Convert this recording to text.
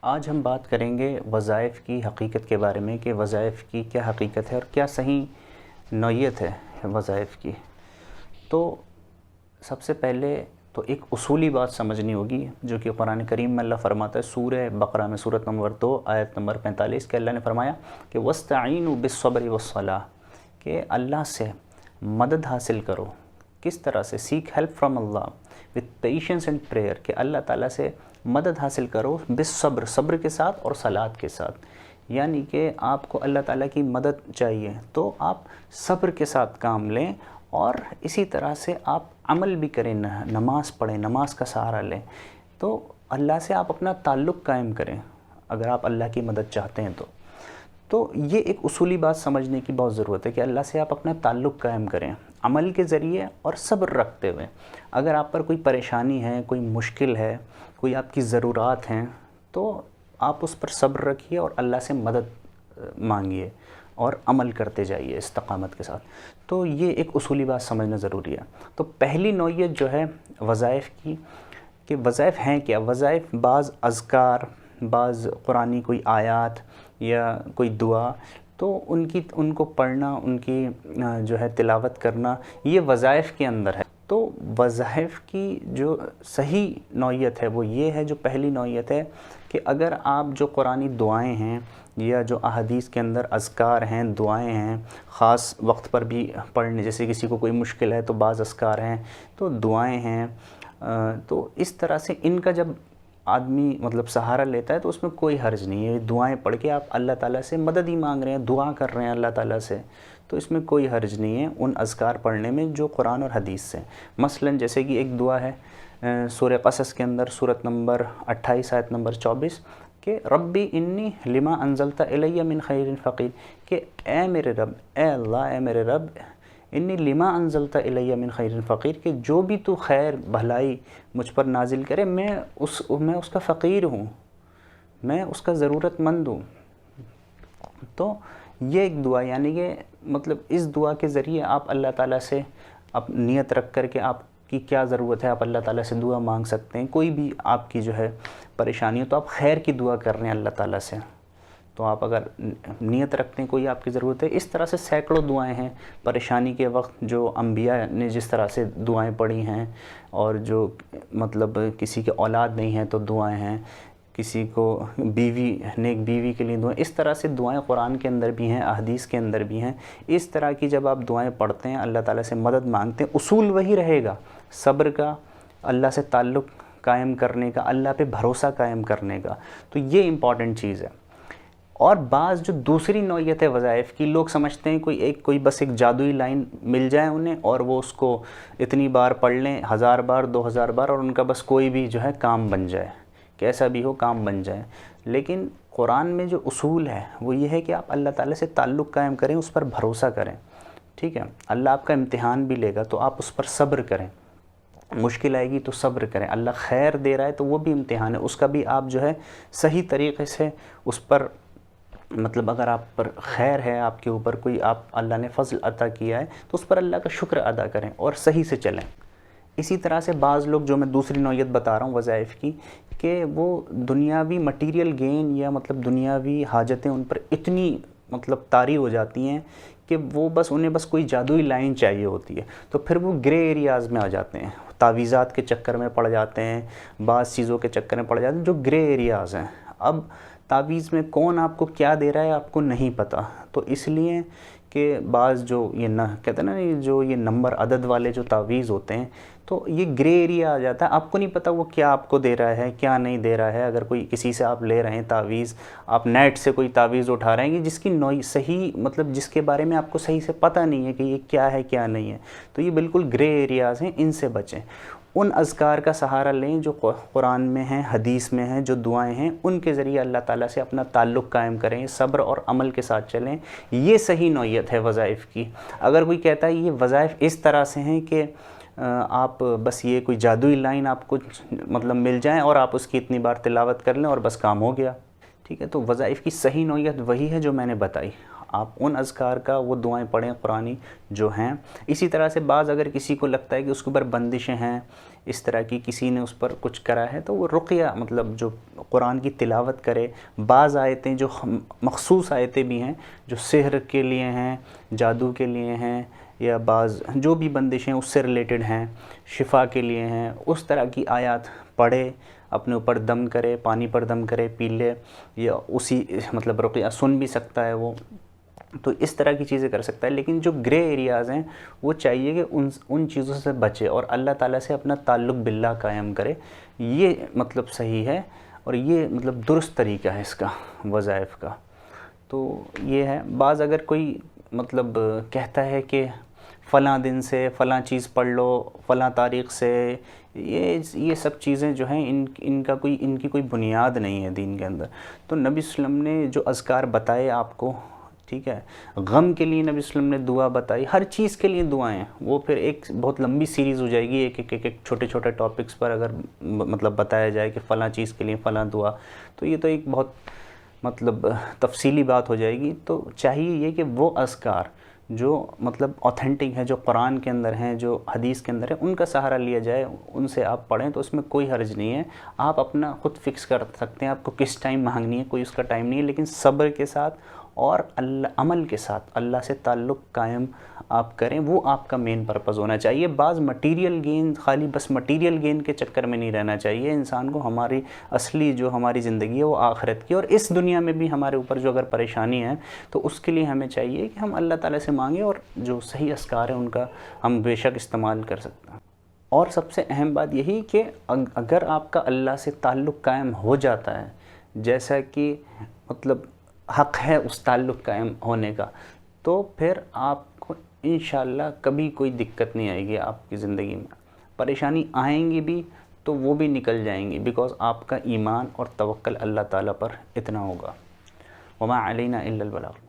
آج ہم بات کریں گے وظائف کی حقیقت کے بارے میں کہ وظائف کی کیا حقیقت ہے اور کیا صحیح نوعیت ہے وظائف کی۔ تو سب سے پہلے تو ایک اصولی بات سمجھنی ہوگی جو کہ قرآن کریم میں اللہ فرماتا ہے سورہ بقرہ میں سورۃ نمبر 2 آیت نمبر 45 کہ اللہ نے فرمایا کہ وَاسْتَعِينُوا بِالصَّبْرِ وَالصَّلَاةِ کہ اللہ سے مدد حاصل کرو۔ کس طرح سے؟ Seek help from Allah with patience and prayer کہ اللہ تعالیٰ سے مدد حاصل کرو بالصبر، صبر کے ساتھ اور صلاۃ کے ساتھ، یعنی کہ آپ کو اللہ تعالیٰ کی مدد چاہیے تو آپ صبر کے ساتھ کام لیں اور اسی طرح سے آپ عمل بھی کریں، نماز پڑھیں، نماز کا سہارا لیں، تو اللہ سے آپ اپنا تعلق قائم کریں اگر آپ اللہ کی مدد چاہتے ہیں تو یہ ایک اصولی بات سمجھنے کی بہت ضرورت ہے کہ اللہ سے آپ اپنا تعلق قائم کریں عمل کے ذریعے اور صبر رکھتے ہوئے۔ اگر آپ پر کوئی پریشانی ہے، کوئی مشکل ہے، کوئی آپ کی ضرورات ہیں تو آپ اس پر صبر رکھیے اور اللہ سے مدد مانگیے اور عمل کرتے جائیے استقامت کے ساتھ۔ تو یہ ایک اصولی بات سمجھنا ضروری ہے۔ تو پہلی نوعیت جو ہے وظائف کی کہ وظائف ہیں کیا؟ وظائف بعض اذکار، بعض قرآنی کوئی آیات یا کوئی دعا، تو ان کو پڑھنا، ان کی جو ہے تلاوت کرنا، یہ وظائف کے اندر ہے۔ تو وظائف کی جو صحیح نوعیت ہے وہ یہ ہے، جو پہلی نوعیت ہے کہ اگر آپ جو قرآنی دعائیں ہیں یا جو احادیث کے اندر اذکار ہیں، دعائیں ہیں، خاص وقت پر بھی پڑھنے، جیسے کسی کو کوئی مشکل ہے تو بعض اذکار ہیں، تو دعائیں ہیں، تو اس طرح سے ان کا جب آدمی مطلب سہارا لیتا ہے تو اس میں کوئی حرج نہیں ہے۔ دعائیں پڑھ کے آپ اللہ تعالیٰ سے مدد ہی مانگ رہے ہیں، دعا کر رہے ہیں اللہ تعالیٰ سے، تو اس میں کوئی حرج نہیں ہے ان اذکار پڑھنے میں جو قرآن اور حدیث سے۔ مثلا جیسے کہ ایک دعا ہے سورہ قصص کے اندر سورۃ نمبر 28 آیت نمبر 24 کہ ربی انی لما انزلت الی من خیر فقیر کہ اے میرے رب، اے اللہ، اے میرے رب، انی لما انزلت الی من خیر فقیر کہ جو بھی تو خیر بھلائی مجھ پر نازل کرے میں اس کا فقیر ہوں، میں اس کا ضرورت مند ہوں۔ تو یہ ایک دعا، یعنی کہ مطلب اس دعا کے ذریعے آپ اللہ تعالیٰ سے نیت رکھ کر کے آپ کی کیا ضرورت ہے آپ اللہ تعالیٰ سے دعا مانگ سکتے ہیں۔ کوئی بھی آپ کی جو ہے پریشانی ہے تو آپ خیر کی دعا کر رہے ہیں اللہ تعالیٰ سے، تو آپ اگر نیت رکھتے ہیں کوئی آپ کی ضرورت ہے، اس طرح سے سینکڑوں دعائیں ہیں پریشانی کے وقت جو انبیاء نے جس طرح سے دعائیں پڑھی ہیں، اور جو مطلب کسی کے اولاد نہیں ہے تو دعائیں ہیں، کسی کو بیوی، نیک بیوی کے لیے دعائیں، اس طرح سے دعائیں قرآن کے اندر بھی ہیں، احادیث کے اندر بھی ہیں۔ اس طرح کی جب آپ دعائیں پڑھتے ہیں، اللہ تعالیٰ سے مدد مانگتے ہیں، اصول وہی رہے گا، صبر کا، اللہ سے تعلق قائم کرنے کا، اللہ پہ بھروسہ قائم کرنے کا، تو یہ امپورٹنٹ چیز ہے۔ اور بعض جو دوسری نوعیت ہے وظائف کی، لوگ سمجھتے ہیں کوئی بس ایک جادوئی لائن مل جائے انہیں اور وہ اس کو اتنی بار پڑھ لیں، 1000 بار، 2000 بار، اور ان کا بس کوئی بھی جو ہے کام بن جائے، کیسا بھی ہو کام بن جائے۔ لیکن قرآن میں جو اصول ہے وہ یہ ہے کہ آپ اللہ تعالیٰ سے تعلق قائم کریں، اس پر بھروسہ کریں، ٹھیک ہے؟ اللہ آپ کا امتحان بھی لے گا تو آپ اس پر صبر کریں، مشکل آئے گی تو صبر کریں، اللہ خیر دے رہا ہے تو وہ بھی امتحان ہے، اس کا بھی آپ جو ہے صحیح طریقے سے اس پر مطلب اگر آپ پر خیر ہے، آپ کے اوپر کوئی اللہ نے فضل عطا کیا ہے تو اس پر اللہ کا شکر ادا کریں اور صحیح سے چلیں۔ اسی طرح سے بعض لوگ، جو میں دوسری نوعیت بتا رہا ہوں وظائف کی، کہ وہ دنیاوی مٹیریل گین یا مطلب دنیاوی حاجتیں ان پر اتنی مطلب طاری ہو جاتی ہیں کہ وہ انہیں کوئی جادوئی لائن چاہیے ہوتی ہے، تو پھر وہ گرے ایریاز میں آ جاتے ہیں، تعویذات کے چکر میں پڑ جاتے ہیں، بعض چیزوں کے چکر میں پڑ جاتے ہیں جو گرے ایریاز ہیں۔ اب تعویذ میں کون آپ کو کیا دے رہا ہے آپ کو نہیں پتہ، تو اس لیے کہ بعض جو کہتے ہیں نا یہ نمبر عدد والے جو تعویذ ہوتے ہیں تو یہ گرے ایریا آ جاتا ہے، آپ کو نہیں پتہ وہ کیا آپ کو دے رہا ہے کیا نہیں دے رہا ہے۔ اگر کوئی کسی سے آپ لے رہے ہیں تعویذ، آپ نیٹ سے کوئی تعویذ اٹھا رہے ہیں جس کی صحیح مطلب جس کے بارے میں آپ کو صحیح سے پتہ نہیں ہے کہ یہ کیا ہے کیا نہیں ہے، تو یہ بالکل گرے ایریاز ہیں، ان سے بچیں۔ ان اذکار کا سہارا لیں جو قرآن میں ہیں، حدیث میں ہیں، جو دعائیں ہیں، ان کے ذریعے اللہ تعالیٰ سے اپنا تعلق قائم کریں، صبر اور عمل کے ساتھ چلیں، یہ صحیح نوعیت ہے وظائف کی۔ اگر کوئی کہتا ہے یہ وظائف اس طرح سے ہیں کہ آپ بس یہ کوئی جادوئی لائن آپ کو مطلب مل جائیں اور آپ اس کی اتنی بار تلاوت کر لیں اور بس کام ہو گیا، ٹھیک ہے، تو وظائف کی صحیح نوعیت وہی ہے جو میں نے بتائی. آپ ان اذکار کا وہ دعائیں پڑھیں قرآنی جو ہیں. اسی طرح سے بعض اگر کسی کو لگتا ہے کہ اس کے اوپر بندشیں ہیں، اس طرح کی کسی نے اس پر کچھ کرا ہے، تو وہ رقیہ مطلب جو قرآن کی تلاوت کرے. بعض آیتیں جو مخصوص آیتیں بھی ہیں جو سحر کے لیے ہیں، جادو کے لیے ہیں، یا بعض جو بھی بندشیں اس سے ریلیٹڈ ہیں، شفا کے لیے ہیں، اس طرح کی آیات پڑھے، اپنے اوپر دم کرے، پانی پر دم کرے، پی لے، یا اسی مطلب رقیہ سن بھی سکتا ہے وہ، تو اس طرح کی چیزیں کر سکتا ہے. لیکن جو گرے ایریاز ہیں وہ چاہیے کہ ان چیزوں سے بچے اور اللہ تعالیٰ سے اپنا تعلق باللہ قائم کرے. یہ مطلب صحیح ہے اور یہ مطلب درست طریقہ ہے اس کا وظائف کا. تو یہ ہے. بعض اگر کوئی مطلب کہتا ہے کہ فلاں دن سے فلاں چیز پڑھ لو، فلاں تاریخ سے، یہ سب چیزیں جو ہیں ان کی کوئی بنیاد نہیں ہے دین کے اندر. تو نبی صلی اللہ علیہ وسلم نے جو اذکار بتائے آپ کو، ٹھیک ہے، غم کے لیے نبی صلی اللہ علیہ وسلم نے دعا بتائی، ہر چیز کے لیے دعائیں. وہ پھر ایک بہت لمبی سیریز ہو جائے گی، ایک چھوٹے چھوٹے ٹاپکس پر اگر مطلب بتایا جائے کہ فلاں چیز کے لیے فلاں دعا، تو یہ تو ایک بہت مطلب تفصیلی بات ہو جائے گی. تو چاہیے یہ کہ وہ اذکار جو مطلب اوتھینٹک ہیں، جو قرآن کے اندر ہیں، جو حدیث کے اندر ہیں، ان کا سہارا لیا جائے، ان سے آپ پڑھیں تو اس میں کوئی حرج نہیں ہے. آپ اپنا خود فکس کر سکتے ہیں آپ کو کس ٹائم مانگنی ہے، کوئی اس کا ٹائم نہیں ہے، لیکن صبر کے ساتھ اور عمل کے ساتھ اللہ سے تعلق قائم آپ کریں. وہ آپ کا مین پرپز ہونا چاہیے. بعض مٹیریل گین، خالی بس مٹیریل گین کے چکر میں نہیں رہنا چاہیے انسان کو. ہماری اصلی جو ہماری زندگی ہے وہ آخرت کی، اور اس دنیا میں بھی ہمارے اوپر جو اگر پریشانی ہے تو اس کے لیے ہمیں چاہیے کہ ہم اللہ تعالیٰ سے مانگیں، اور جو صحیح اذکار ہیں ان کا ہم بے شک استعمال کر سکتے ہیں. اور سب سے اہم بات یہی کہ اگر آپ کا اللہ سے تعلق قائم ہو جاتا ہے، جیسا کہ مطلب حق ہے اس تعلق قائم ہونے کا، تو پھر آپ کو انشاءاللہ کبھی کوئی دقت نہیں آئے گی آپ کی زندگی میں. پریشانی آئیں گی بھی تو وہ بھی نکل جائیں گی، بیکاز آپ کا ایمان اور توکل اللہ تعالیٰ پر اتنا ہوگا. وما علینا الا البلاغ.